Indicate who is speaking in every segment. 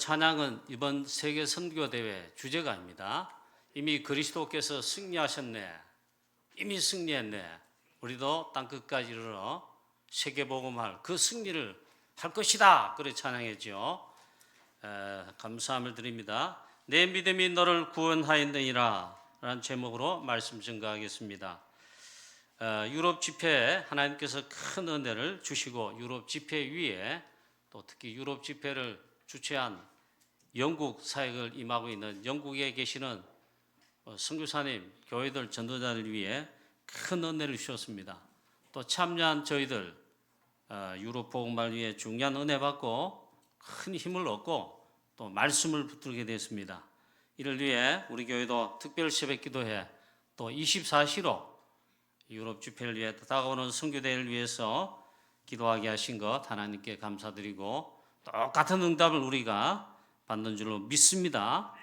Speaker 1: 찬양은 이번 세계 선교 대회 주제가입니다. 이미 그리스도께서 승리하셨네. 이미 승리했네. 우리도 땅끝까지 이르러 세계 복음할 그 승리를 할 것이다. 그래 찬양했죠. 감사함을 드립니다. 내 믿음이 너를 구원하였느니라 라는 제목으로 말씀 증거하겠습니다. 유럽 집회 하나님께서 큰 은혜를 주시고 유럽 집회 위에 또 특히 유럽 집회를 주최한 영국 사역을 임하고 있는 영국에 계시는 선교사님, 교회들, 전도자를 위해 큰 은혜를 주셨습니다. 또 참여한 저희들 유럽 복음을 위해 중요한 은혜 받고 큰 힘을 얻고 또 말씀을 붙들게 됐습니다. 이를 위해 우리 교회도 특별 새벽 기도회 또 24시로 유럽 집회를 위해 다가오는 선교대회를 위해서 기도하게 하신 것 하나님께 감사드리고 똑같은 응답을 우리가 받는 줄로 믿습니다.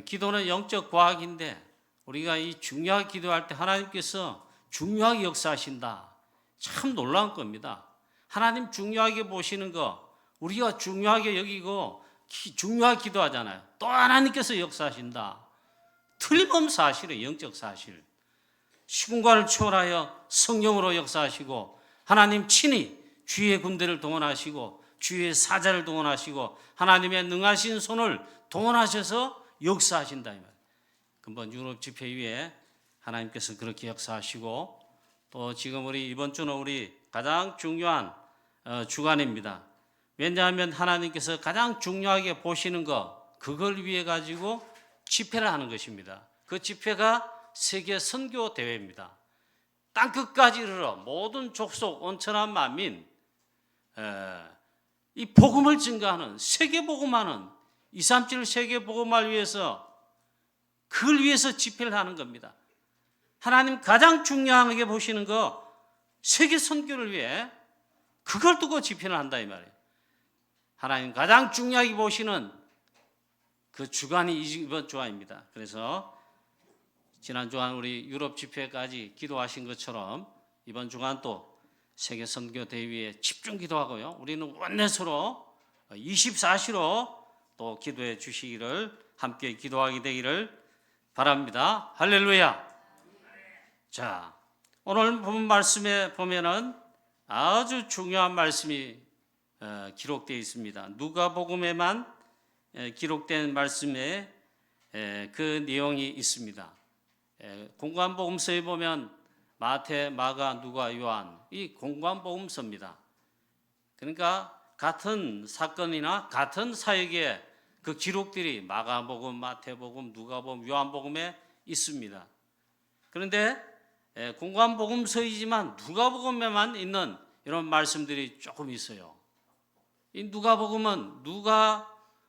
Speaker 1: 기도는 영적 과학인데 우리가 이 중요하게 기도할 때 하나님께서 중요하게 역사하신다. 참 놀라운 겁니다. 하나님 중요하게 보시는 거 우리가 중요하게 여기고 중요하게 기도하잖아요. 또 하나님께서 역사하신다. 틀림없는 사실이에요. 영적 사실. 시공간을 초월하여 성령으로 역사하시고 하나님 친히 주의 군대를 동원하시고 주의 사자를 동원하시고 하나님의 능하신 손을 동원하셔서 역사하신다. 이 말. 근본 유럽 집회 위에 하나님께서 그렇게 역사하시고 또 지금 우리 이번 주는 우리 가장 중요한 주간입니다. 왜냐하면 하나님께서 가장 중요하게 보시는 것 그걸 위해 가지고 집회를 하는 것입니다. 그 집회가 세계 선교 대회입니다. 땅끝까지 이르러 모든 족속 온천한 만민 이 복음을 증거하는 세계 복음하는 237 세계 복음을 위해서 그걸 위해서 집회를 하는 겁니다. 하나님 가장 중요하게 보시는 거 세계 선교를 위해 그걸 두고 집회를 한다 이 말이에요. 하나님 가장 중요하게 보시는 그 주간이 이번 주간입니다. 그래서 지난 주간 우리 유럽 집회까지 기도하신 것처럼 이번 주간 또 세계 선교 대회에 집중 기도하고요. 우리는 원내서로 24시로 또 기도해 주시기를 함께 기도하게 되기를 바랍니다. 할렐루야. 자, 오늘 본 말씀에 보면은 아주 중요한 말씀이 기록되어 있습니다. 누가복음에만 기록된 말씀에 그 내용이 있습니다. 공관복음서에 보면 마태, 마가, 누가, 요한 이 공관복음서입니다. 그러니까 같은 사건이나 같은 사역의 그 기록들이 마가복음, 마태복음, 누가복음, 요한복음에 있습니다. 그런데 공관복음서이지만 누가복음에만 있는 이런 말씀들이 조금 있어요. 이 누가복음은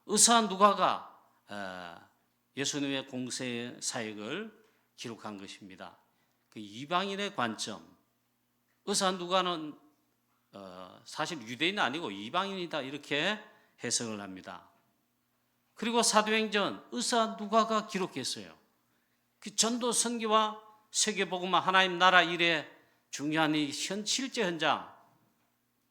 Speaker 1: 의사 누가가 예수님의 공세 사역을 기록한 것입니다. 그 이방인의 관점, 의사 누가는 사실 유대인은 아니고 이방인이다 이렇게 해석을 합니다. 그리고 사도행전 의사 누가가 기록했어요. 그 전도 선교와 세계복음화 하나님 나라 일에 중요한 이 실제 현장,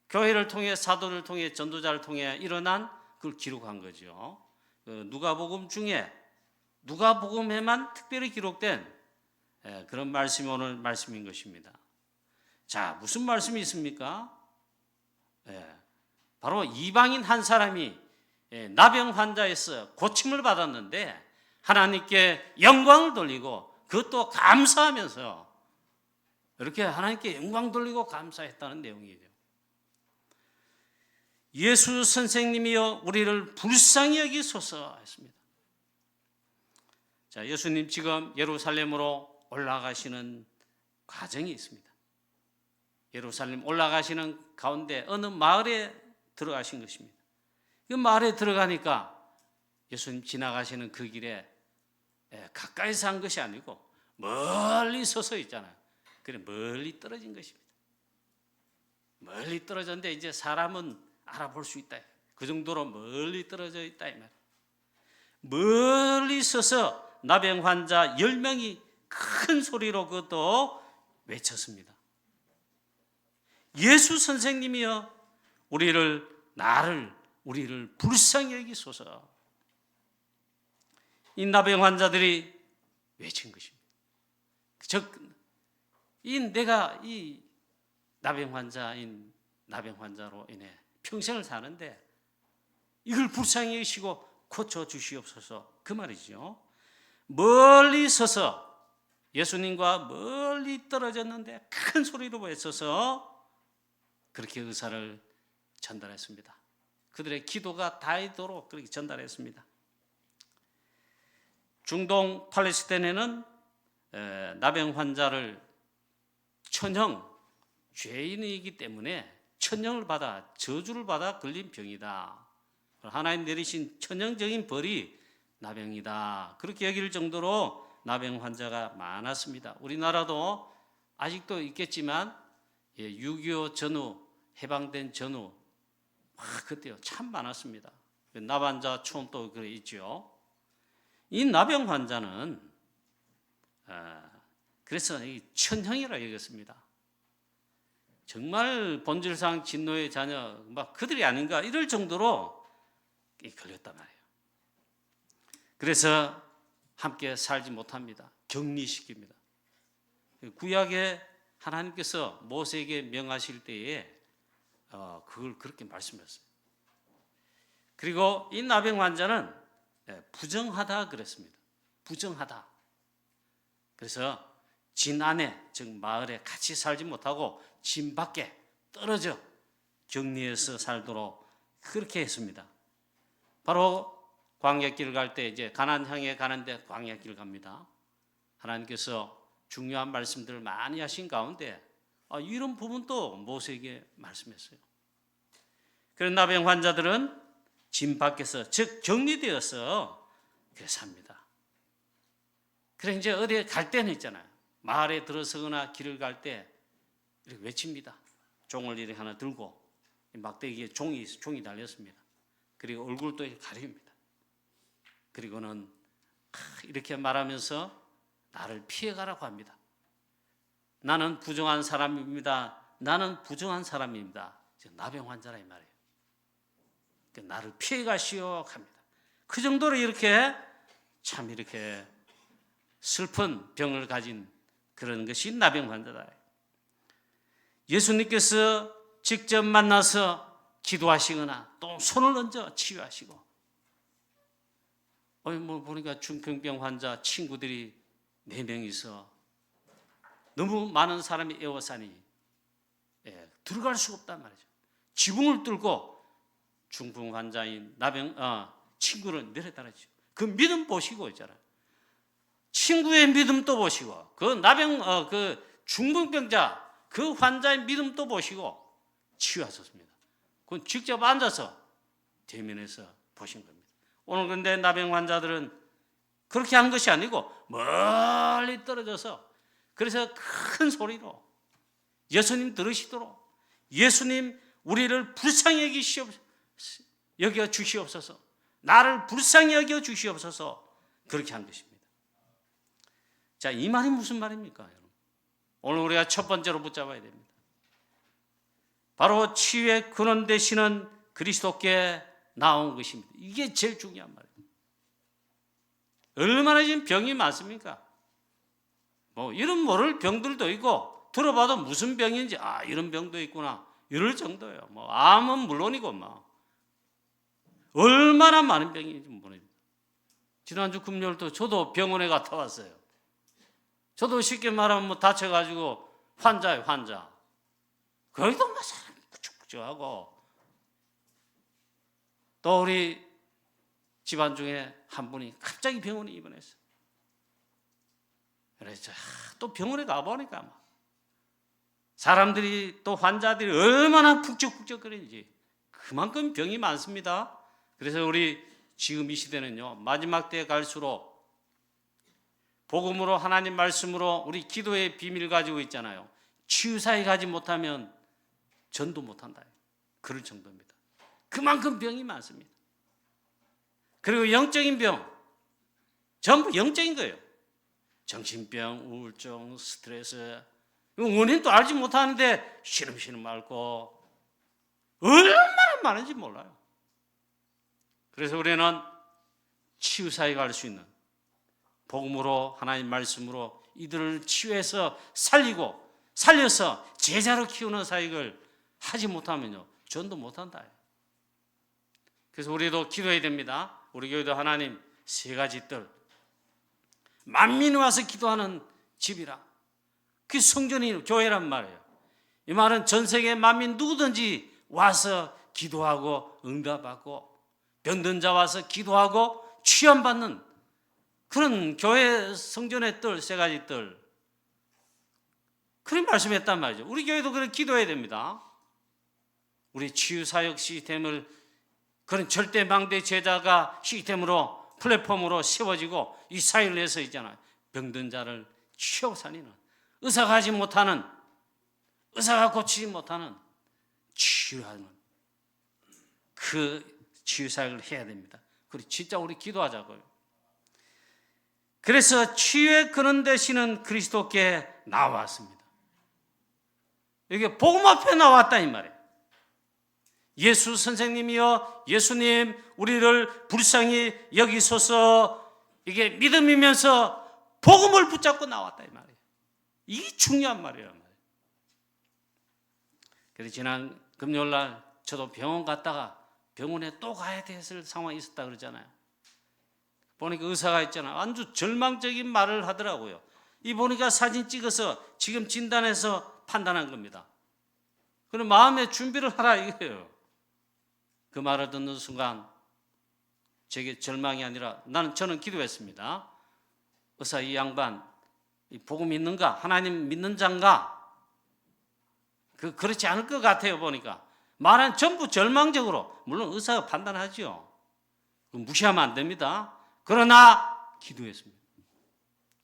Speaker 1: 교회를 통해 사도를 통해 전도자를 통해 일어난 그걸 기록한 거죠. 누가복음 중에 누가복음에만 특별히 기록된 그런 말씀이 오늘 말씀인 것입니다. 자, 무슨 말씀이 있습니까? 바로 이방인 한 사람이 나병 환자에서 고침을 받았는데 하나님께 영광을 돌리고 그것도 감사하면서 이렇게 하나님께 영광 돌리고 감사했다는 내용이에요. 예수 선생님이여 우리를 불쌍히 여기소서 했습니다. 자, 예수님 지금 예루살렘으로 올라가시는 과정이 있습니다. 예루살렘 올라가시는 가운데 어느 마을에 들어가신 것입니다. 그 마을에 들어가니까 예수님 지나가시는 그 길에 가까이서 한 것이 아니고 멀리 서서 있잖아요. 그래 멀리 떨어진 것입니다. 멀리 떨어졌는데 이제 사람은 알아볼 수 있다. 그 정도로 멀리 떨어져 있다 이 말. 멀리 서서 나병 환자 10명이 큰 소리로 그것도 외쳤습니다. 예수 선생님이여 우리를 나를 우리를 불쌍히 여기소서. 이 나병 환자들이 외친 것입니다. 내가 이 나병 환자로 인해 평생을 사는데 이걸 불쌍히 여기시고 고쳐 주시옵소서, 그 말이죠. 멀리 서서 예수님과 멀리 떨어졌는데 큰 소리로 외쳐서 그렇게 의사를 전달했습니다. 그들의 기도가 닿도록 그렇게 전달했습니다. 중동 팔레스타인에는 나병 환자를 천형, 죄인이기 때문에 천형을 받아, 저주를 받아 걸린 병이다. 하나님 내리신 천형적인 벌이 나병이다. 그렇게 여길 정도로 나병 환자가 많았습니다. 우리나라도 아직도 있겠지만 6.25 전후, 해방된 전후 그때요 참 많았습니다. 나환자 촌도 그래 있죠. 이 나병 환자는 그래서 천형이라 여겼습니다. 정말 본질상 진노의 자녀, 막 그들이 아닌가 이럴 정도로 걸렸단 말이에요. 그래서 함께 살지 못합니다. 격리시킵니다. 구약에 하나님께서 모세에게 명하실 때에 그걸 그렇게 말씀하셨어요. 그리고 이 나병 환자는 부정하다 그랬습니다. 부정하다. 그래서 진 안에, 즉 마을에 같이 살지 못하고 진 밖에 떨어져 격리해서 살도록 그렇게 했습니다. 바로 광야길 갈 때 이제 가나안 향해 가는데 광야길 갑니다. 하나님께서 중요한 말씀들을 많이 하신 가운데 이런 부분도 모세에게 말씀했어요. 그런 나병 환자들은 진 밖에서, 즉 격리되어서 삽니다. 그래 이제 어디에 갈 때는 있잖아요. 마을에 들어서거나 길을 갈 때 이렇게 외칩니다. 종을 이렇게 하나 들고 막대기에 종이 달렸습니다. 그리고 얼굴도 이렇게 가립니다. 그리고는 이렇게 말하면서 나를 피해가라고 합니다. 나는 부정한 사람입니다. 나는 부정한 사람입니다. 나병 환자라 이 말이에요. 나를 피해가시오 합니다. 그 정도로 이렇게 참 이렇게 슬픈 병을 가진 그런 것이 나병 환자다. 예수님께서 직접 만나서 기도하시거나 또 손을 얹어 치유하시고, 보니까 중풍병 환자 친구들이 4명이서 너무 많은 사람이 에워싸니 들어갈 수가 없단 말이죠. 지붕을 뚫고 중풍 환자인 친구를 내려달았죠. 그 믿음 보시고 있잖아요. 친구의 믿음도 보시고 그 그 중풍병자 그 환자의 믿음도 보시고 치유하셨습니다. 그건 직접 앉아서 대면해서 보신 겁니다. 오늘 근데 나병 환자들은 그렇게 한 것이 아니고 멀리 떨어져서 그래서 큰 소리로 예수님 들으시도록 예수님 우리를 불쌍히 여겨 주시옵소서, 나를 불쌍히 여겨 주시옵소서 그렇게 한 것입니다. 자, 이 말이 무슨 말입니까, 여러분? 오늘 우리가 첫 번째로 붙잡아야 됩니다. 바로 치유의 근원 되시는 그리스도께 나온 것입니다. 이게 제일 중요한 말입니다. 얼마나 지금 병이 많습니까? 이름 모를 병들도 있고 들어봐도 무슨 병인지 이런 병도 있구나 이럴 정도예요. 암은 물론이고 얼마나 많은 병인지 모릅니다. 지난주 금요일도 저도 병원에 갔다 왔어요. 저도 쉽게 말하면 다쳐가지고 환자예요, 환자. 거기도 막 사람 북적북적하고 또 우리 집안 중에 한 분이 갑자기 병원에 입원했어요. 그래서 또 병원에 가보니까 사람들이 또 환자들이 얼마나 북적북적거리는지 그만큼 병이 많습니다. 그래서 우리 지금 이 시대는요 마지막 때에 갈수록 복음으로 하나님 말씀으로 우리 기도의 비밀을 가지고 있잖아요. 치유사에 가지 못하면 전도 못한다. 그럴 정도입니다. 그만큼 병이 많습니다. 그리고 영적인 병 전부 영적인 거예요. 정신병, 우울증, 스트레스 원인도 알지 못하는데 시름시름 앓고 얼마나 많은지 몰라요. 그래서 우리는 치유사역을 할 수 있는 복음으로, 하나님 말씀으로 이들을 치유해서 살려서 제자로 키우는 사역을 하지 못하면요, 전도 못한다. 그래서 우리도 기도해야 됩니다. 우리 교회도 하나님 세 가지 뜰, 만민이 와서 기도하는 집이라. 그 성전이 교회란 말이에요. 이 말은 전 세계 만민 누구든지 와서 기도하고 응답하고, 병든 자 와서 기도하고 취함받는 그런 교회 성전의 뜰, 세 가지 뜰, 그런 말씀했단 말이죠. 우리 교회도 그렇게 기도해야 됩니다. 우리 치유사역 시스템을 그런 절대망대 제자가 시스템으로, 플랫폼으로 세워지고 이 사회를 해서 있잖아요. 병든 자를 치유하고 살리는, 의사가 하지 못하는, 의사가 고치지 못하는 치유하는 그 치유사역을 해야 됩니다. 그리고 진짜 우리 기도하자고요. 그래서 치유의 근원 되시는 그리스도께 나왔습니다. 이게 복음 앞에 나왔다 이 말이에요. 예수 선생님이여, 예수님 우리를 불쌍히 여기소서, 이게 믿음이면서 복음을 붙잡고 나왔다 이 말이에요. 이게 중요한 말이에요. 그래서 지난 금요일날 저도 병원 갔다가 병원에 또 가야 됐을 상황이 있었다 그러잖아요. 보니까 의사가 있잖아요. 아주 절망적인 말을 하더라고요. 이 보니까 사진 찍어서 지금 진단해서 판단한 겁니다. 그럼 마음의 준비를 하라 이거예요. 그 말을 듣는 순간 제게 절망이 아니라 저는 기도했습니다. 의사 이 양반 이 복음 믿는가? 하나님 믿는 자인가? 그렇지 않을 것 같아요. 보니까 말은 전부 절망적으로, 물론 의사가 판단하죠. 무시하면 안 됩니다. 그러나 기도했습니다.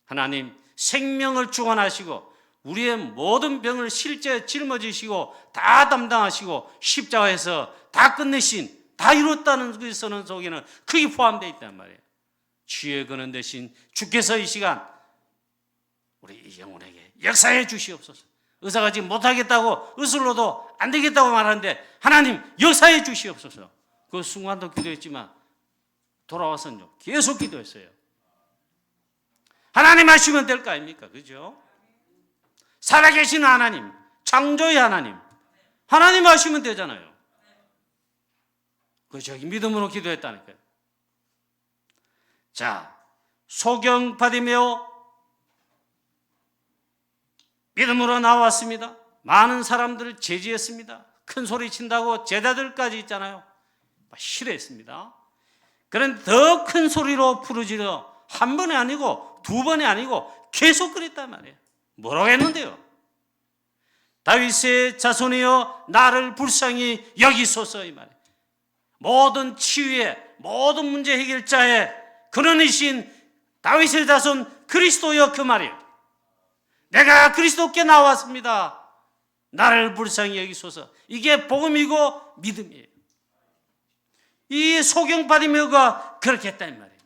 Speaker 1: 하나님 생명을 주관하시고 우리의 모든 병을 실제 짊어지시고 다 담당하시고 십자가에서 다 끝내신, 다 이뤘다는 그 선언 속에는 그게 포함되어 있단 말이에요. 치유의 근원 되신 주께서 이 시간 우리 영혼에게 역사해 주시옵소서. 의사가 지금 못하겠다고, 의술로도 안 되겠다고 말하는데 하나님 역사해 주시옵소서. 그 순간도 기도했지만 돌아와서는요 계속 기도했어요. 하나님 하시면 될 거 아닙니까? 그죠? 살아계시는 하나님, 창조의 하나님, 하나님 하시면 되잖아요. 저기 믿음으로 기도했다니까요. 자, 소경 받으며 믿음으로 나왔습니다. 많은 사람들을 제지했습니다. 큰 소리 친다고 제자들까지 있잖아요. 싫어했습니다. 그런데 더 큰 소리로 부르짖어 한 번이 아니고 두 번이 아니고 계속 그랬단 말이에요. 뭐라고 했는데요? 다윗의 자손이여 나를 불쌍히 여기소서 이 말이에요. 모든 치유의, 모든 문제 해결자의 근원이신 다윗의 자손 그리스도여 그 말이에요. 내가 그리스도께 나왔습니다. 나를 불쌍히 여기소서. 이게 복음이고 믿음이에요. 이 소경바디메오가 그렇게 했다는 말이에요.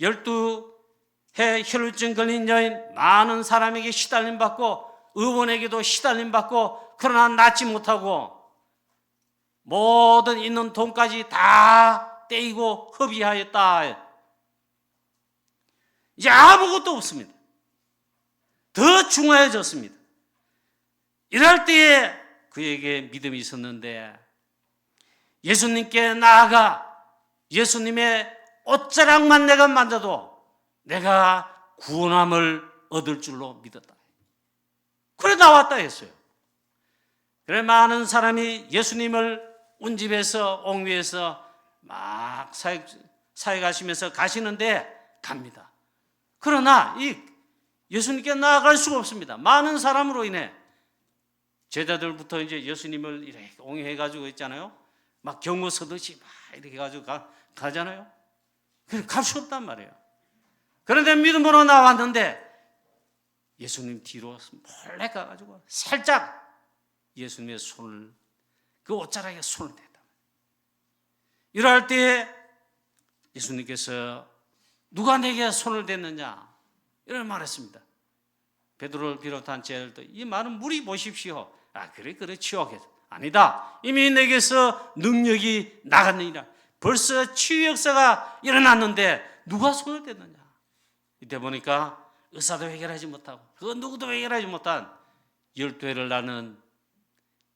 Speaker 1: 12해 혈루증 걸린 여인, 많은 사람에게 시달림 받고 의원에게도 시달림 받고, 그러나 낫지 못하고 모든 있는 돈까지 다 떼이고 허비하였다. 이제 아무것도 없습니다. 더 중요해졌습니다. 이럴 때에 그에게 믿음이 있었는데 예수님께 나아가 예수님의 옷자락만 내가 만져도 내가 구원함을 얻을 줄로 믿었다. 그래 나왔다 했어요. 그래 많은 사람이 예수님을 운집에서 옥위에서 막 사역하시면서 가시는데 갑니다. 그러나 이 예수님께 나아갈 수가 없습니다. 많은 사람으로 인해 제자들부터 이제 예수님을 이렇게 옹해가지고 있잖아요. 막 경고 서듯이 막 이렇게 가지고 가잖아요. 그래서 갈 수 없단 말이에요. 그런데 믿음으로 나왔는데 예수님 뒤로 몰래 가가지고 살짝 예수님의 손을, 그 옷자락에 손을 댔다. 이럴 때에 예수님께서 누가 내게 손을 댔느냐 이런 말했습니다. 베드로를 비롯한 제자들도 이 많은 무리 보십시오. 아 그래 치워겠어. 아니다. 이미 내게서 능력이 나갔느니라. 벌써 치유 역사가 일어났는데 누가 손을 댔느냐? 이때 보니까 의사도 해결하지 못하고 그 누구도 해결하지 못한 12회를 낳는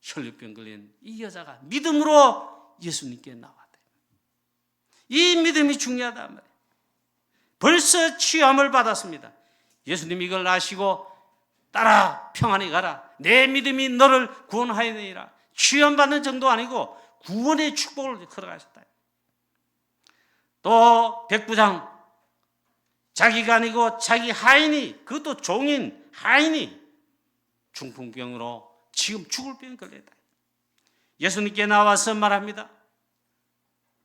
Speaker 1: 혈류병 걸린 이 여자가 믿음으로 예수님께 나왔다. 이 믿음이 중요하단 말이에요. 벌써 치유함을 받았습니다. 예수님이 이걸 아시고 따라 평안히 가라. 내 믿음이 너를 구원하였느니라. 치유받는 정도 아니고 구원의 축복을 걸어가셨다. 또 백부장, 자기가 아니고 자기 하인이, 그것도 종인 하인이 중풍병으로 지금 죽을 병에 걸렸다. 예수님께 나와서 말합니다.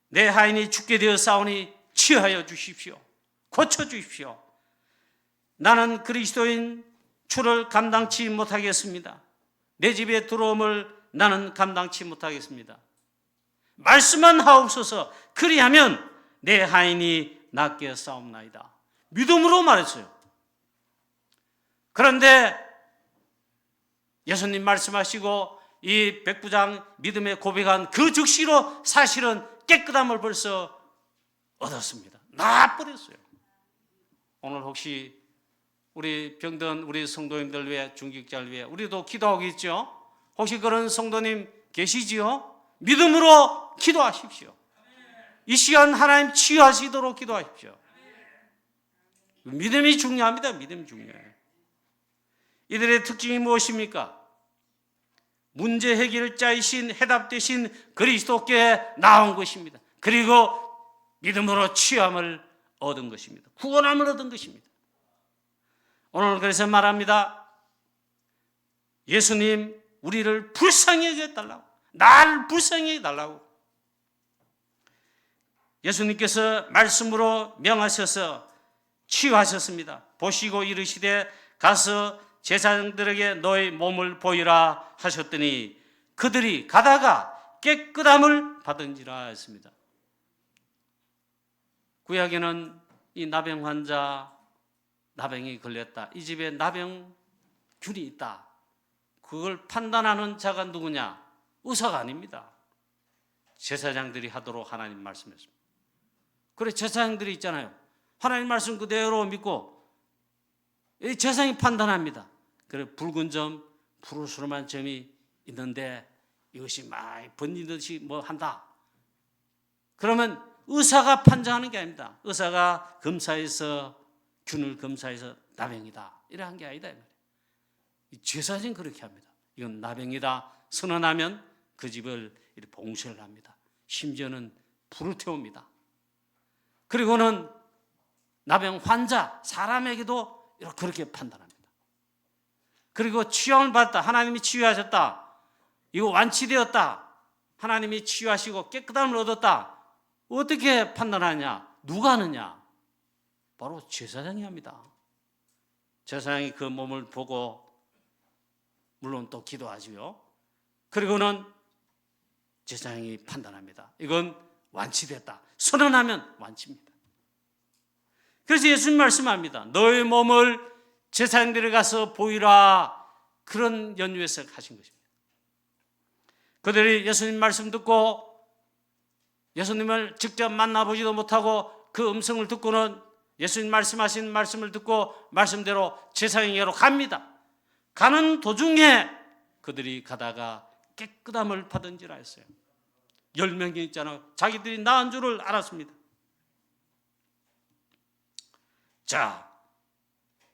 Speaker 1: 내 하인이 죽게 되었사오니 치유하여 주십시오. 고쳐주십시오. 나는 그리스도인 주를 감당치 못하겠습니다. 내 집에 들어옴을 나는 감당치 못하겠습니다. 말씀만 하옵소서. 그리하면 내 하인이 낫게 싸움나이다. 믿음으로 말했어요. 그런데 예수님 말씀하시고 이 백부장 믿음에 고백한 그 즉시로 사실은 깨끗함을 벌써 얻었습니다. 나아버렸어요. 오늘 혹시 우리 병든 우리 성도님들 위해, 중직자를 위해 우리도 기도하고 있죠? 혹시 그런 성도님 계시지요? 믿음으로 기도하십시오. 이 시간 하나님 치유하시도록 기도하십시오. 믿음이 중요합니다. 믿음이 중요해요. 이들의 특징이 무엇입니까? 문제 해결자이신, 해답 되신 그리스도께 나온 것입니다. 그리고 믿음으로 치유함을 얻은 것입니다. 구원함을 얻은 것입니다. 오늘 그래서 말합니다. 예수님 우리를 불쌍히 여겨달라고, 나를 불쌍히 해달라고. 예수님께서 말씀으로 명하셔서 치유하셨습니다. 보시고 이르시되 가서 제사장들에게 너의 몸을 보이라 하셨더니 그들이 가다가 깨끗함을 받은지라 했습니다. 구약에는 이 나병 환자, 나병이 걸렸다, 이 집에 나병균이 있다, 그걸 판단하는 자가 누구냐? 의사가 아닙니다. 제사장들이 하도록 하나님 말씀했습니다. 그래, 제사장들이 있잖아요. 하나님 말씀 그대로 믿고 제사장이 판단합니다. 그래, 붉은 점, 푸르스름한 점이 있는데 이것이 많이 번지듯이 뭐 한다. 그러면 의사가 판정하는 게 아닙니다. 의사가 검사해서 균을 검사해서 나병이다 이런 게 아니다. 제사장이 그렇게 합니다. 이건 나병이다 선언하면 그 집을 봉쇄를 합니다. 심지어는 불을 태웁니다. 그리고는 나병 환자, 사람에게도 이렇게 그렇게 판단합니다. 그리고 치유함을 받았다, 하나님이 치유하셨다, 이거 완치되었다, 하나님이 치유하시고 깨끗함을 얻었다, 어떻게 판단하냐? 누가 하느냐? 바로 제사장이 합니다. 제사장이 그 몸을 보고 물론 또 기도하지요. 그리고는 제사장이 판단합니다. 이건 완치됐다, 선언하면 완치입니다. 그래서 예수님 말씀합니다. 너의 몸을 제사장들에 가서 보이라, 그런 연유에서 하신 것입니다. 그들이 예수님 말씀 듣고 예수님을 직접 만나보지도 못하고 그 음성을 듣고는 예수님 말씀하신 말씀을 듣고 말씀대로 제사장에게로 갑니다. 가는 도중에 그들이 가다가 깨끗함을 받은지라 했어요. 10명이 있잖아요. 자기들이 나은 줄을 알았습니다. 자,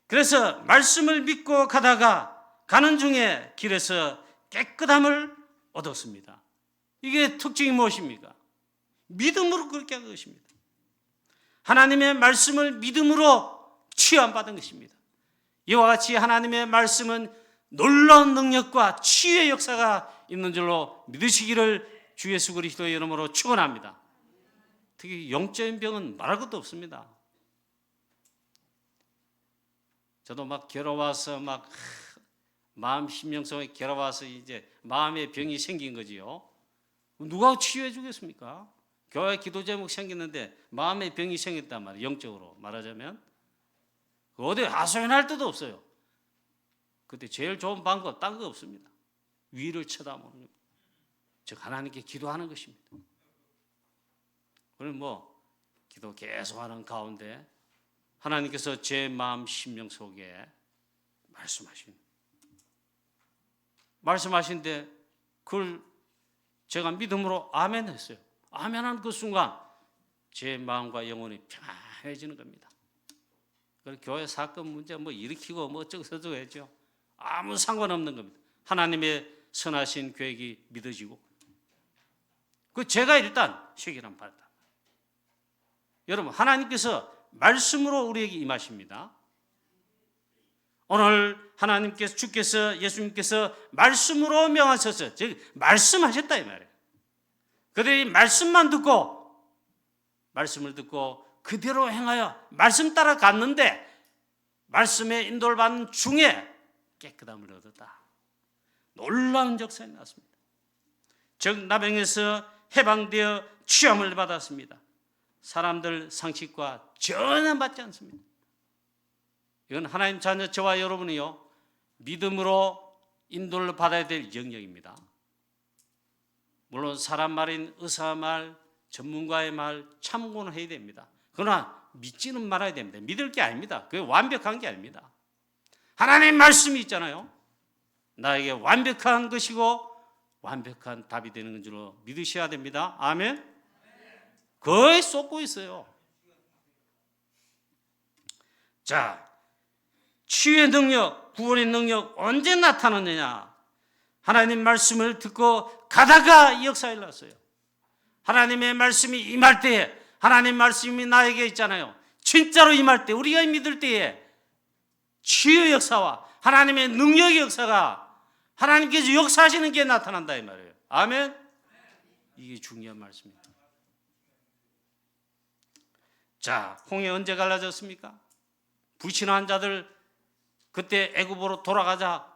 Speaker 1: 그래서 말씀을 믿고 가다가 가는 중에 길에서 깨끗함을 얻었습니다. 이게 특징이 무엇입니까? 믿음으로 그렇게 한 것입니다. 하나님의 말씀을 믿음으로 치유받은 것입니다. 이와 같이 하나님의 말씀은 놀라운 능력과 치유의 역사가 있는 줄로 믿으시기를 주 예수 그리스도의 이름으로 축원합니다. 특히 영적인 병은 말할 것도 없습니다. 저도 막 괴로워서 막 마음 심령 속에 괴로워서 이제 마음의 병이 생긴 거지요. 누가 치유해 주겠습니까? 교회 기도 제목 생겼는데 마음의 병이 생겼단 말이에요. 영적으로 말하자면 어디 하소연할 데도 없어요. 그때 제일 좋은 방법 딴 거 없습니다. 위를 쳐다보는 것, 즉 하나님께 기도하는 것입니다. 그럼 기도 계속하는 가운데 하나님께서 제 마음 심령 속에 말씀하신데 그걸 제가 믿음으로 아멘 했어요. 아멘한 그 순간 제 마음과 영혼이 평안해지는 겁니다. 그리고 교회 사건 문제 일으키고 어쩌고 저쩌고 했죠. 아무 상관없는 겁니다. 하나님의 선하신 계획이 믿어지고 그 제가 일단 시기란 받았다. 여러분 하나님께서 말씀으로 우리에게 임하십니다. 오늘 하나님께서 주께서 예수님께서 말씀으로 명하셔서 즉 말씀하셨다 이 말이에요. 그들이 말씀을 듣고 그대로 행하여 말씀 따라 갔는데 말씀의 인도를 받는 중에 깨끗함을 얻었다. 놀라운 역사가 났습니다. 즉 나병에서 해방되어 취함을 받았습니다. 사람들 상식과 전혀 맞지 않습니다. 이건 하나님 자녀 저와 여러분이요 믿음으로 인도를 받아야 될 영역입니다. 물론 사람 말인 의사 말, 전문가의 말 참고는 해야 됩니다. 그러나 믿지는 말아야 됩니다. 믿을 게 아닙니다. 그게 완벽한 게 아닙니다. 하나님 말씀이 있잖아요. 나에게 완벽한 것이고 완벽한 답이 되는 줄로 믿으셔야 됩니다. 아멘. 거의 쏟고 있어요. 자, 치유의 능력, 구원의 능력 언제 나타났느냐? 하나님 말씀을 듣고 가다가 이 역사가 일어났어요. 하나님의 말씀이 임할 때에 하나님 말씀이 나에게 있잖아요. 진짜로 임할 때 우리가 믿을 때에 치유의 역사와 하나님의 능력의 역사가 하나님께서 역사하시는 게 나타난다 이 말이에요. 아멘. 이게 중요한 말씀입니다. 자, 홍해 언제 갈라졌습니까? 불신한 자들 그때 애굽으로 돌아가자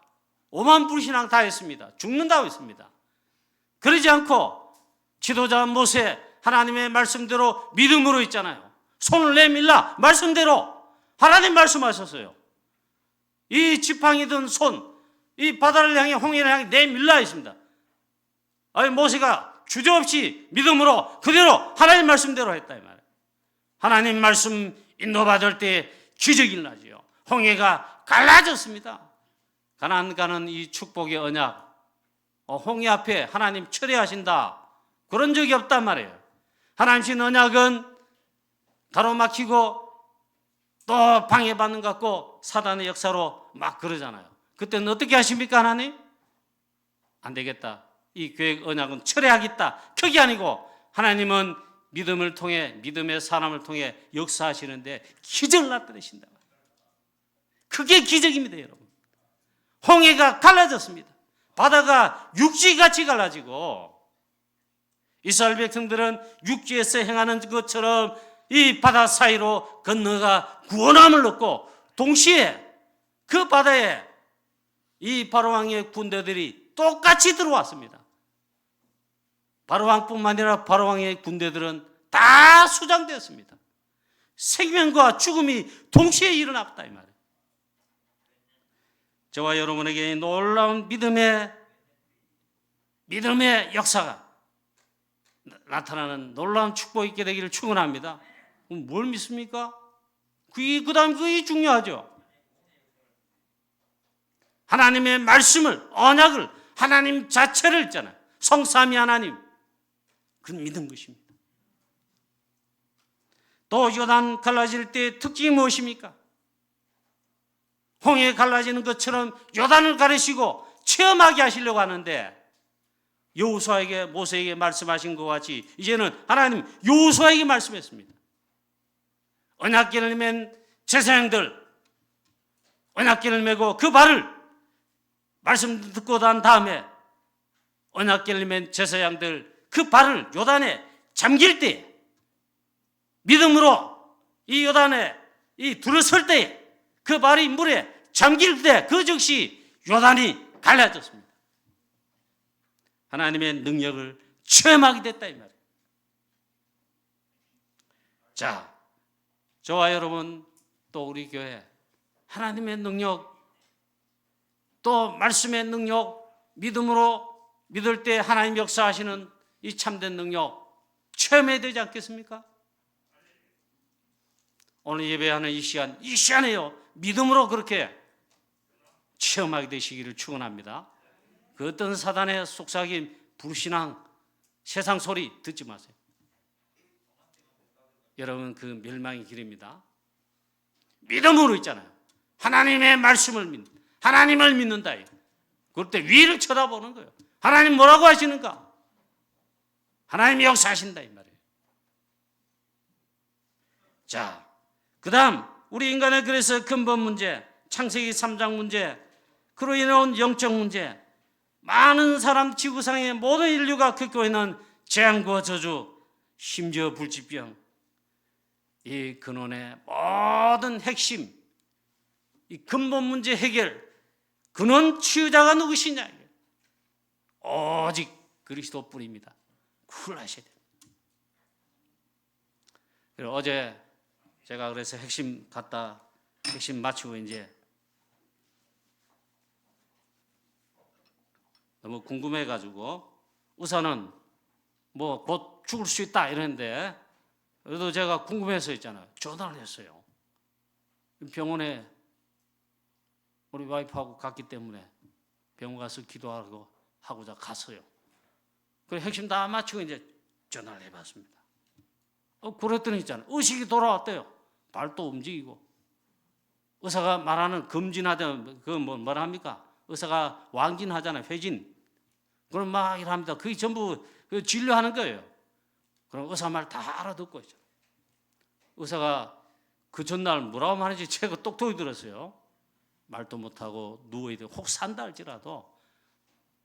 Speaker 1: 오만 불신앙 다 했습니다. 죽는다고 했습니다. 그러지 않고 지도자 모세 하나님의 말씀대로 믿음으로 있잖아요. 손을 내밀라 말씀대로 하나님 말씀하셨어요. 이 지팡이든 손, 이 바다를 향해 홍해를 향해 내밀라 했습니다. 아니 모세가 주저없이 믿음으로 그대로 하나님 말씀대로 했다 이 말이에요. 하나님 말씀 인도받을 때 기적이 일어나죠. 홍해가 갈라졌습니다. 가나안 가는 이 축복의 언약, 홍해 앞에 하나님 철회하신다 그런 적이 없단 말이에요. 하나님 신 언약은 가로막히고 또 방해받는 것 같고 사단의 역사로 막 그러잖아요. 그때는 어떻게 하십니까 하나님? 안 되겠다. 이 계획 언약은 철회하겠다. 그게 아니고 하나님은 믿음을 통해 믿음의 사람을 통해 역사하시는데 기적을 나타내신다. 그게 기적입니다 여러분. 홍해가 갈라졌습니다. 바다가 육지같이 갈라지고 이스라엘 백성들은 육지에서 행하는 것처럼 이 바다 사이로 건너가 구원함을 얻고 동시에 그 바다에 이 바로왕의 군대들이 똑같이 들어왔습니다. 바로왕뿐만 아니라 바로왕의 군대들은 다 수장되었습니다. 생명과 죽음이 동시에 일어났다 이 말이에요. 저와 여러분에게 놀라운 믿음의 역사가 나타나는 놀라운 축복이 있게 되기를 축원합니다. 그럼 뭘 믿습니까? 그게 중요하죠. 하나님의 말씀을, 언약을, 하나님 자체를 있잖아요. 성삼위 하나님. 그건 믿은 것입니다. 또 요단 갈라질 때 특징이 무엇입니까? 홍해 갈라지는 것처럼 요단을 가르시고 체험하게 하시려고 하는데 여호수아에게 모세에게 말씀하신 것 같이 이제는 하나님 여호수아에게 말씀했습니다. 언약궤를 맨 제사장들 언약궤를 메고 그 발을 말씀 듣고 난 다음에 언약궤를 맨 제사장들 그 발을 요단에 잠길 때 믿음으로 이 요단에 이 들어설 때 그 발이 물에 잠길 때 그 즉시 요단이 갈라졌습니다. 하나님의 능력을 체험하게 됐다 이 말이에요. 자, 저와 여러분 또 우리 교회 하나님의 능력 또 말씀의 능력 믿음으로 믿을 때 하나님 역사하시는 이 참된 능력 체험해야 되지 않겠습니까? 오늘 예배하는 이 시간에요, 믿음으로 그렇게 체험하게 되시기를 축원합니다. 그 어떤 사단의 속삭임, 불신앙, 세상 소리 듣지 마세요. 여러분, 그 멸망의 길입니다. 믿음으로 있잖아요. 하나님의 말씀을 하나님을 믿는다. 그럴 때 위를 쳐다보는 거예요. 하나님 뭐라고 하시는가? 하나님이 역사하신다 이 말이에요. 자, 그 다음 우리 인간의 그래서 근본 문제, 창세기 3장 문제, 그로 인해 온 영적 문제, 많은 사람, 지구상의 모든 인류가 겪고 있는 재앙과 저주, 심지어 불치병, 이 근원의 모든 핵심, 이 근본 문제 해결, 근원 치유자가 누구시냐? 오직 그리스도뿐입니다. 그걸 아셔야 돼요. 그리고 어제 제가 그래서 핵심 마치고 이제 너무 궁금해가지고 의사는 뭐 곧 죽을 수 있다 이랬는데, 그래도 제가 궁금해서 있잖아요. 전화를 했어요. 병원에 우리 와이프하고 갔기 때문에 병원 가서 기도하고자 갔어요. 그래 핵심 다 마치고 이제 전화를 해봤습니다. 그랬더니 있잖아요, 의식이 돌아왔대요. 발도 움직이고. 의사가 말하는 검진하던 그 뭐라 합니까? 의사가 왕진하잖아요. 회진. 그럼 막 일합니다. 그게 전부 진료하는 거예요. 그럼 의사 말 다 알아듣고 있죠. 의사가 그 전날 뭐라고 말하는지 제가 똑똑히 들었어요. 말도 못하고 누워있고 혹 산다 할지라도,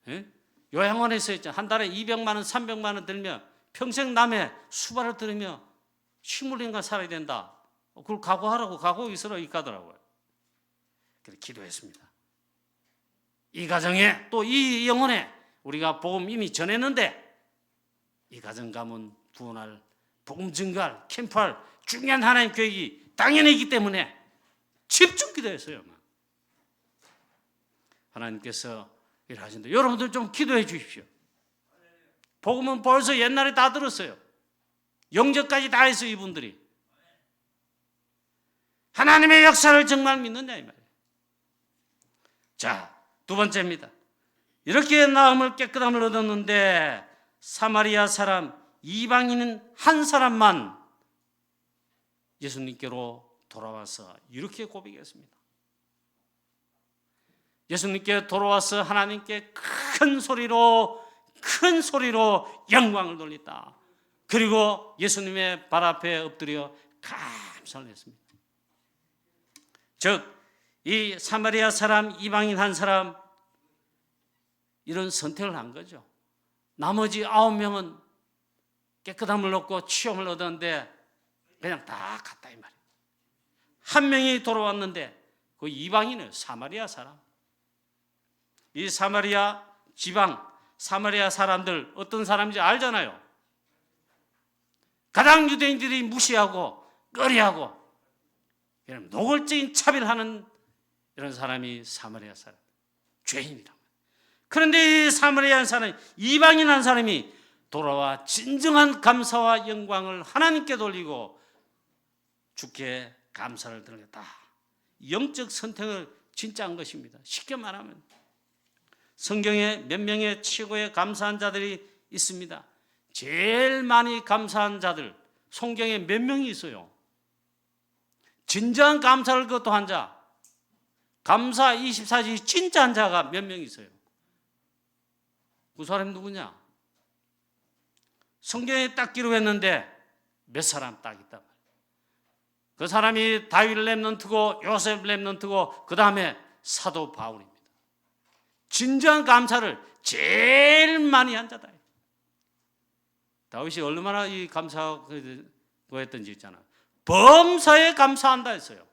Speaker 1: 예? 요양원에서 있잖아요. 한 달에 200만 원, 300만 원 들면 평생 남의 수발을 들으며 식물인간 살아야 된다. 그걸 각오하라고 각오 있으라고 이까더라고요. 그래서 기도했습니다. 이 가정에 또 이 영혼에 우리가 복음 이미 전했는데 이 가정 가문 구원할, 복음 증가할, 캠프할 중요한 하나님 계획이 당연히 있기 때문에 집중 기도했어요. 하나님께서 일하신다. 여러분들 좀 기도해 주십시오. 복음은 벌써 옛날에 다 들었어요. 영접까지 다 했어요. 이분들이 하나님의 역사를 정말 믿느냐 이 말이에요. 자, 두 번째입니다. 이렇게 마음을 깨끗함을 얻었는데 사마리아 사람, 이방인은 한 사람만 예수님께로 돌아와서 이렇게 고백했습니다. 예수님께 돌아와서 하나님께 큰 소리로 영광을 돌렸다. 그리고 예수님의 발 앞에 엎드려 감사를 했습니다. 즉, 이 사마리아 사람, 이방인 한 사람, 이런 선택을 한 거죠. 나머지 9명은 깨끗함을 얻고 치욕을 얻었는데 그냥 다 갔다 이 말이에요. 한 명이 돌아왔는데 그 이방인은 사마리아 사람. 이 사마리아 지방, 사마리아 사람들 어떤 사람인지 알잖아요. 가장 유대인들이 무시하고 꺼리하고 이런 노골적인 차별하는 이런 사람이 사마리아 사람, 죄인이란 말이에요. 그런데 이 사마리아 사람, 이방인 한 사람이 돌아와 진정한 감사와 영광을 하나님께 돌리고 주께 감사를 드렸다. 영적 선택을 진짜 한 것입니다. 쉽게 말하면 성경에 몇 명의 최고의 감사한 자들이 있습니다. 제일 많이 감사한 자들 성경에 몇 명이 있어요. 진정한 감사를 거둬한 자, 감사 24시 진짜 한 자가 몇 명 있어요. 그 사람이 누구냐? 성경에 딱 기록했는데 몇 사람 딱 있단 말이에요. 그 사람이 다윗 렘넌트고 요셉 렘넌트고 그 다음에 사도 바울입니다. 진정한 감사를 제일 많이 한 자다. 다윗이 얼마나 이 감사하고 했던지 있잖아요. 범사에 감사한다 했어요.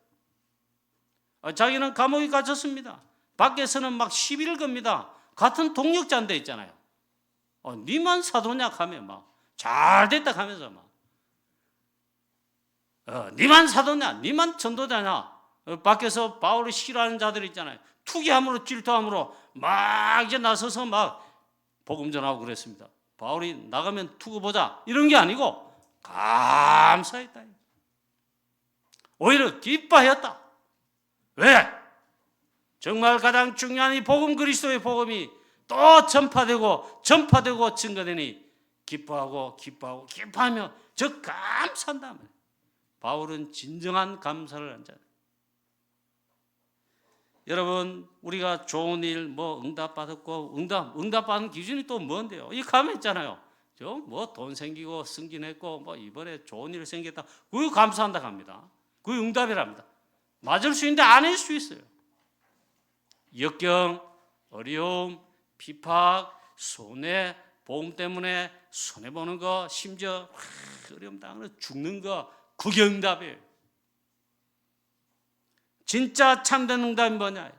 Speaker 1: 자기는 감옥에 갇혔습니다. 밖에서는 막 시비를 겁니다. 같은 동역자인데 있잖아요. 니만 사도냐 하면 막 잘 됐다 하면서 막 니만 사도냐, 니만 전도자냐. 밖에서 바울을 싫어하는 자들 있잖아요. 투기함으로 질투함으로 막 이제 나서서 막 복음 전하고 그랬습니다. 바울이 나가면 두고 보자 이런 게 아니고 감사했다. 오히려 기뻐하였다. 왜? 정말 가장 중요한 이 복음, 그리스도의 복음이 또 전파되고 증거되니 기뻐하며 저 감사한다. 바울은 진정한 감사를 한 자예요. 여러분, 우리가 좋은 일 응답받았고 응답받은 기준이 또 뭔데요? 이 감했잖아요. 돈 생기고 승진했고 이번에 좋은 일 생겼다. 그거 감사한다 합니다. 그거 응답이랍니다. 맞을 수 있는데 아닐 수 있어요. 역경, 어려움, 핍박, 손해, 보험 때문에 손해보는 거, 심지어 어려움 당하는 죽는 거, 그게 응답이에요. 진짜 참된 응답이 뭐냐?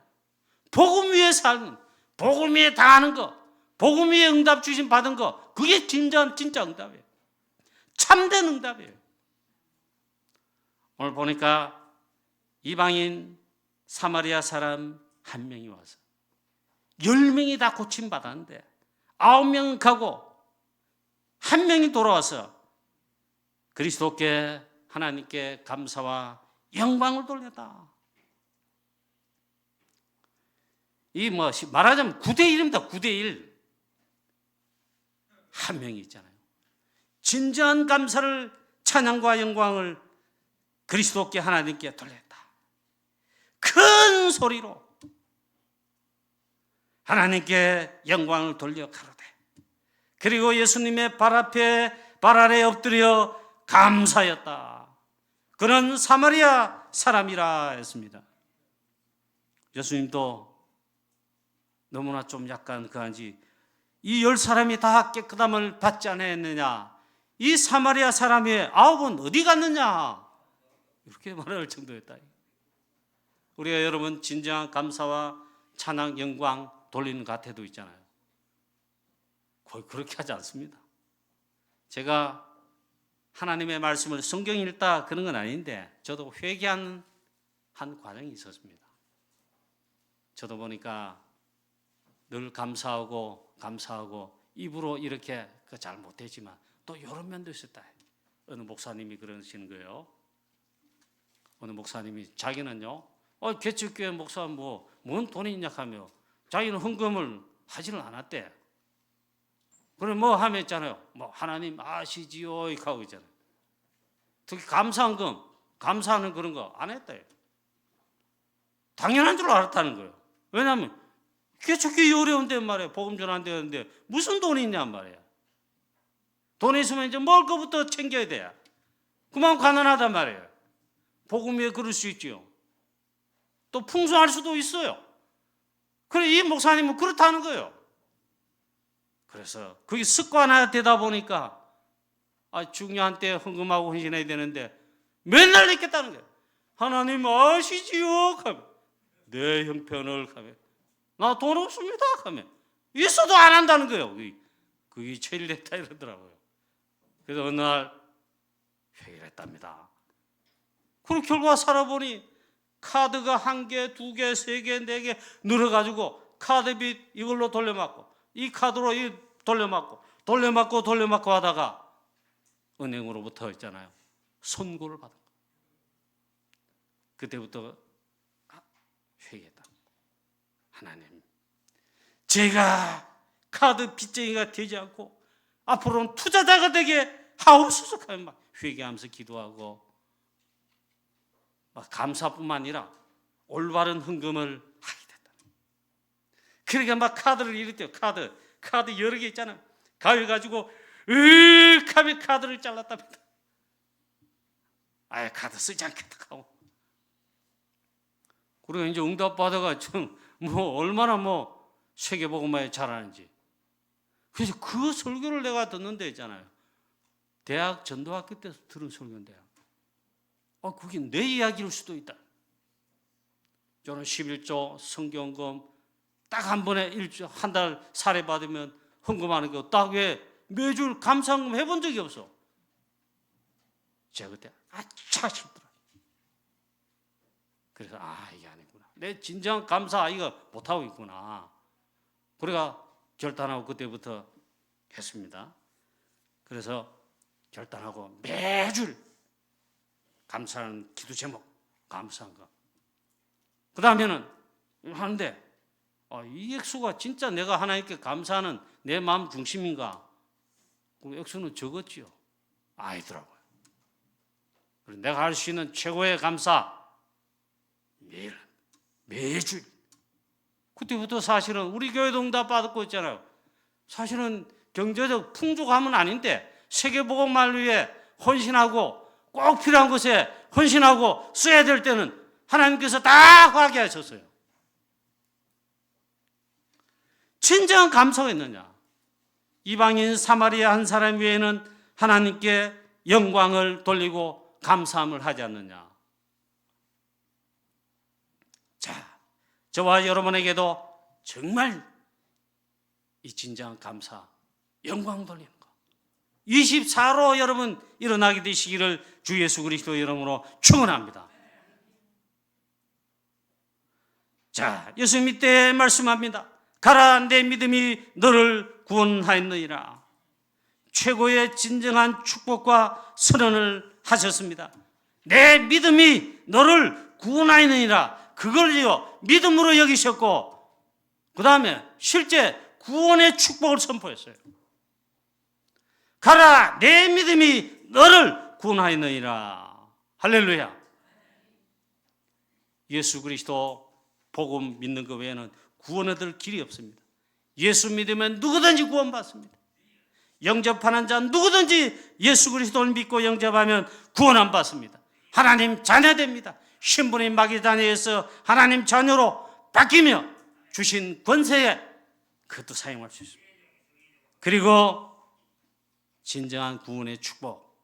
Speaker 1: 복음 위에 살는, 복음 위에 당하는 거, 복음 위에 응답 주신 받은 거, 그게 진짜 응답이에요. 참된 응답이에요. 오늘 보니까 이방인 사마리아 사람 한 명이 와서 10명이 다 고침받았는데 9명은 가고 한 명이 돌아와서 그리스도께 하나님께 감사와 영광을 돌렸다. 말하자면 9대1입니다. 9대1. 한 명이 있잖아요. 진정한 감사를, 찬양과 영광을 그리스도께 하나님께 돌렸다. 큰 소리로 하나님께 영광을 돌려 가로되, 그리고 예수님의 발 아래 엎드려 감사였다. 그는 사마리아 사람이라 했습니다. 예수님도 너무나 좀 약간 그한지 이 10사람이 다 깨끗함을 받지 않았느냐? 이 사마리아 사람의 9은 어디 갔느냐? 이렇게 말할 정도였다. 우리가 여러분 진정한 감사와 찬양, 영광 돌리는 가태도 있잖아요. 거의 그렇게 하지 않습니다. 제가 하나님의 말씀을 성경 읽다 그런 건 아닌데 저도 회개하는 한 과정이 있었습니다. 저도 보니까 늘 감사하고 입으로 이렇게 잘 못했지만 또 이런 면도 있었다. 어느 목사님이 그러시는 거예요. 어느 목사님이 자기는요, 개척교회 목사 뭔 돈이 있냐 하며 자기는 헌금을 하지는 않았대. 그럼 하면 있잖아요. 하나님 아시지요? 이렇게 하고 있잖아요. 특히 감사헌금, 감사하는 그런 거 안 했대요. 당연한 줄 알았다는 거예요. 왜냐하면 개척교회 어려운데 말이에요. 복음 전환되는데 무슨 돈이 있냔 말이에요. 돈이 있으면 이제 먹을 것부터 챙겨야 돼요. 그만 가난하단 말이에요. 복음 위에 그럴 수 있지요. 또 풍성할 수도 있어요. 그래, 이 목사님은 그렇다는 거예요. 그래서 그게 습관화되다 보니까 중요한 때 헌금하고 헌신해야 되는데 맨날 있겠다는 거예요. 하나님 아시지요? 하면 내 형편을 하면 나 돈 없습니다. 하면 있어도 안 한다는 거예요. 그게 제일 됐다 이러더라고요. 그래서 어느 날 회의를 했답니다. 그리고 결과 살아보니 카드가 1개, 2개, 3개, 4개 늘어가지고 카드빚 이걸로 돌려막고 이 카드로 돌려막고 하다가 은행으로부터 있잖아요. 선고를 받은 거예요. 그때부터 회개했다. 하나님, 제가 카드 빚쟁이가 되지 않고 앞으로는 투자자가 되게 하옵소서 하면 막 회개하면서 기도하고 감사뿐만 아니라 올바른 헌금을 하게 됐다. 그러니까 막 카드를 이랬대요. 카드 여러 개 있잖아요. 가위 가지고 하면 카드를 잘랐답니다. 아예 카드 쓰지 않겠다 하고. 그리고 이제 응답 받아가지고 얼마나 세계복음화에 잘하는지. 그래서 그 설교를 내가 듣는데 있잖아요. 대학 전도학교 때서 들은 설교인데요. 그게 내 이야기일 수도 있다. 저는 11조 성경금 딱 한 번에 한 달 사례 받으면 헌금하는 거 딱 왜 매주 감사헌금 해본 적이 없어. 제가 그때 아차 싶더라. 그래서 이게 아니구나. 내 진정 감사 이거 못하고 있구나. 그래가 결단하고 그때부터 했습니다. 그래서 결단하고 매주 감사하는 기도 제목, 감사한 거. 그 다음에는 하는데 이 액수가 진짜 내가 하나님께 감사하는 내 마음 중심인가? 그 액수는 적었지요. 아니더라고요. 내가 할 수 있는 최고의 감사 매주. 그때부터 사실은 우리 교회도 응답 받고 있잖아요. 사실은 경제적 풍족함은 아닌데 세계복음을 위해 헌신하고 꼭 필요한 것에 헌신하고 써야 될 때는 하나님께서 다 하게 하셨어요. 진정한 감사가 있느냐? 이방인 사마리아 한 사람 외에는 하나님께 영광을 돌리고 감사함을 하지 않느냐? 자, 저와 여러분에게도 정말 이 진정한 감사, 영광 돌리는 거 24로 여러분 일어나게 되시기를 주 예수 그리스도 이름으로 축원합니다. 자, 예수 믿때 말씀합니다. 가라, 내 믿음이 너를 구원하였느니라. 최고의 진정한 축복과 선언을 하셨습니다. 내 믿음이 너를 구원하였느니라. 그걸요 믿음으로 여기셨고 그 다음에 실제 구원의 축복을 선포했어요. 가라, 내 믿음이 너를 구원하였느니라. 할렐루야. 예수 그리스도 복음 믿는 것 외에는 구원 얻을 길이 없습니다. 예수 믿으면 누구든지 구원받습니다. 영접하는 자 누구든지 예수 그리스도를 믿고 영접하면 구원 안 받습니다. 하나님 자녀됩니다. 신분이 마귀 자녀에서 하나님 자녀로 바뀌며 주신 권세에 그것도 사용할 수 있습니다. 그리고 진정한 구원의 축복,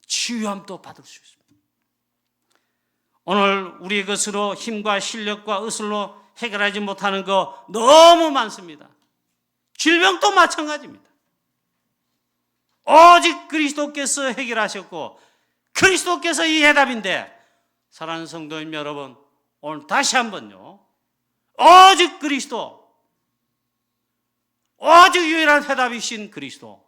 Speaker 1: 치유함도 받을 수 있습니다. 오늘 우리 것으로 힘과 실력과 의술로 해결하지 못하는 거 너무 많습니다. 질병도 마찬가지입니다. 오직 그리스도께서 해결하셨고 그리스도께서 이 해답인데 사랑하는 성도님 여러분, 오늘 다시 한번요, 오직 그리스도, 오직 유일한 해답이신 그리스도,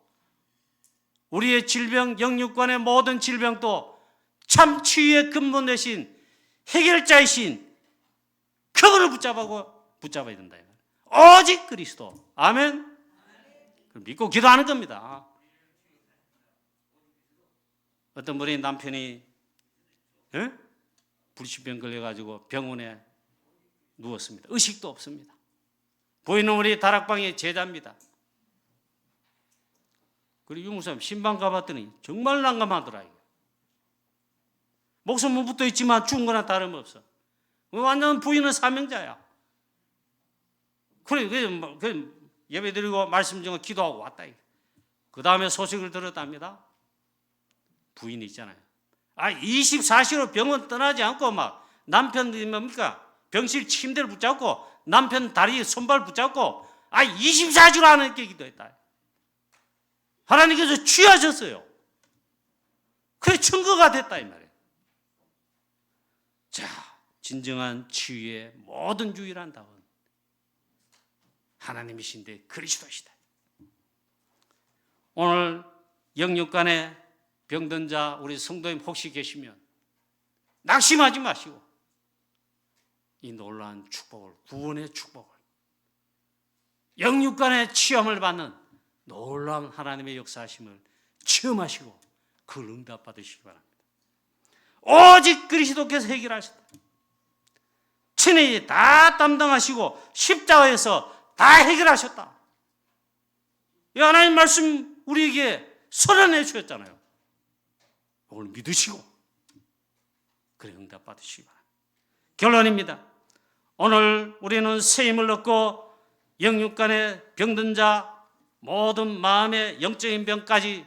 Speaker 1: 우리의 질병, 영육관의 모든 질병도 참 치유의 근본 되신 해결자이신 그분을 붙잡아야 된다. 오직 그리스도. 아멘. 믿고 기도하는 겁니다. 어떤 분이 남편이 불치병 걸려가지고 병원에 누웠습니다. 의식도 없습니다. 보이는 우리 다락방의 제자입니다. 그리고 유무사님 신방 가봤더니 정말 난감하더라. 목숨은 붙어 있지만 죽은 거나 다름없어. 완전 부인은 사명자야. 그래 예배 드리고 말씀 전에 기도하고 왔다. 그 다음에 소식을 들었답니다. 부인이 있잖아요. 24시로 병원 떠나지 않고 막 남편이 뭡니까? 병실 침대를 붙잡고 남편 다리 손발 붙잡고 24시로 하나님께 기도했다. 하나님께서 취하셨어요. 그래 증거가 됐다 이 말이에요. 자, 진정한 치유의 모든 유일한 답은 하나님이신데 그리스도시다. 오늘 영육간에 병든 자 우리 성도님 혹시 계시면 낙심하지 마시고 이 놀라운 축복을, 구원의 축복을, 영육간의 체험을 받는 놀라운 하나님의 역사하심을 체험하시고 그걸 응답받으시기 바랍니다. 오직 그리스도께서 해결하셨다. 친히 다 담당하시고 십자가에서 다 해결하셨다. 이 하나님 말씀 우리에게 선언해 주셨잖아요. 이걸 믿으시고 그래 응답받으시기 바랍니다. 결론입니다. 오늘 우리는 새 힘을 얻고 영육간의 병든 자 모든 마음의 영적인 병까지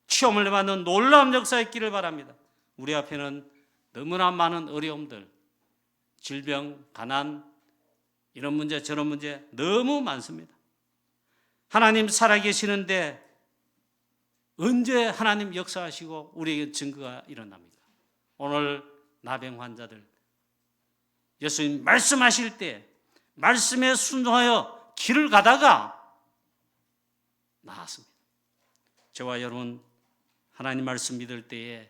Speaker 1: 체험을 받는 놀라운 역사의 길을 바랍니다. 우리 앞에는 너무나 많은 어려움들, 질병, 가난, 이런 문제 저런 문제 너무 많습니다. 하나님 살아계시는데 언제 하나님 역사하시고 우리에게 증거가 일어납니까? 오늘 나병 환자들 예수님 말씀하실 때 말씀에 순종하여 길을 가다가 나았습니다. 저와 여러분 하나님 말씀 믿을 때에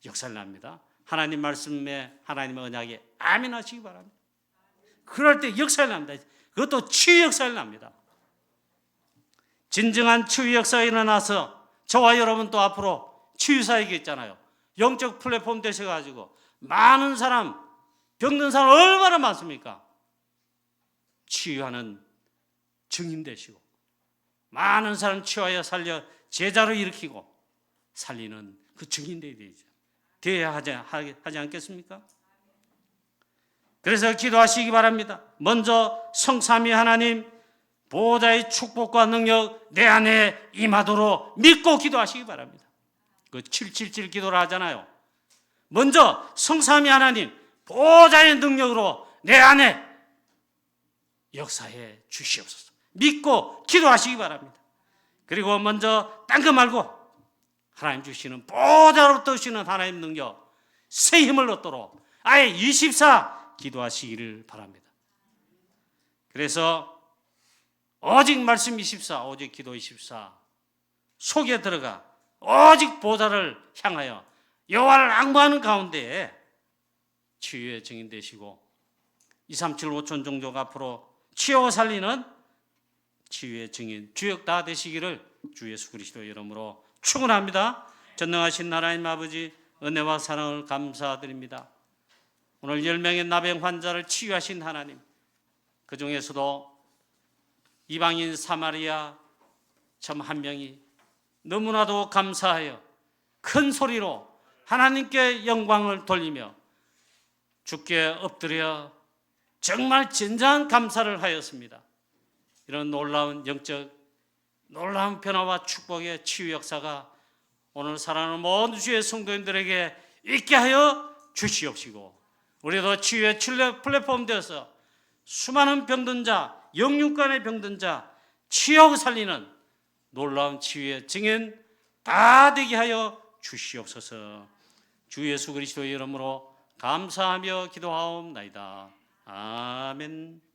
Speaker 1: 역사를 납니다. 하나님 말씀에 하나님의 언약에 아멘 하시기 바랍니다. 그럴 때 역사를 납니다. 그것도 치유 역사를 납니다. 진정한 치유 역사가 일어나서 저와 여러분도 앞으로 치유사이겠잖아요. 영적 플랫폼 되셔가지고 많은 사람, 병든 사람 얼마나 많습니까? 치유하는 증인 되시고 많은 사람 치유하여 살려 제자로 일으키고 살리는 그 증인들이 되죠. 되어야 하지 않겠습니까? 그래서 기도하시기 바랍니다. 먼저 성삼위 하나님 보호자의 축복과 능력 내 안에 임하도록 믿고 기도하시기 바랍니다. 그 777 기도를 하잖아요. 먼저 성삼위 하나님 보호자의 능력으로 내 안에 역사해 주시옵소서. 믿고 기도하시기 바랍니다. 그리고 먼저 딴 거 말고 하나님 주시는 보호자로부터 주시는 하나님 능력, 새 힘을 얻도록 아예 24 기도하시기를 바랍니다. 그래서 오직 말씀 24, 오직 기도 24 속에 들어가 오직 보좌를 향하여 여호와를 앙부하는 가운데에 치유의 증인 되시고 237 5천 종족 앞으로 치유하고 살리는 치유의 증인 주역 다 되시기를 주 예수 그리스도 이름으로 축원합니다. 전능하신 하나님 아버지 은혜와 사랑을 감사드립니다. 오늘 10명의 나병 환자를 치유하신 하나님, 그 중에서도 이방인 사마리아 참 한 명이 너무나도 감사하여 큰 소리로 하나님께 영광을 돌리며 주께 엎드려 정말 진정한 감사를 하였습니다. 이런 놀라운 영적 놀라운 변화와 축복의 치유 역사가 오늘 사랑하는 모든 주의 성도님들에게 있게 하여 주시옵시고 우리도 치유의 플랫폼 되어서 수많은 병든 자, 영육간의 병든 자 치유하고 살리는 놀라운 치유의 증인 다 되게 하여 주시옵소서. 주 예수 그리스도의 이름으로 감사하며 기도하옵나이다. 아멘.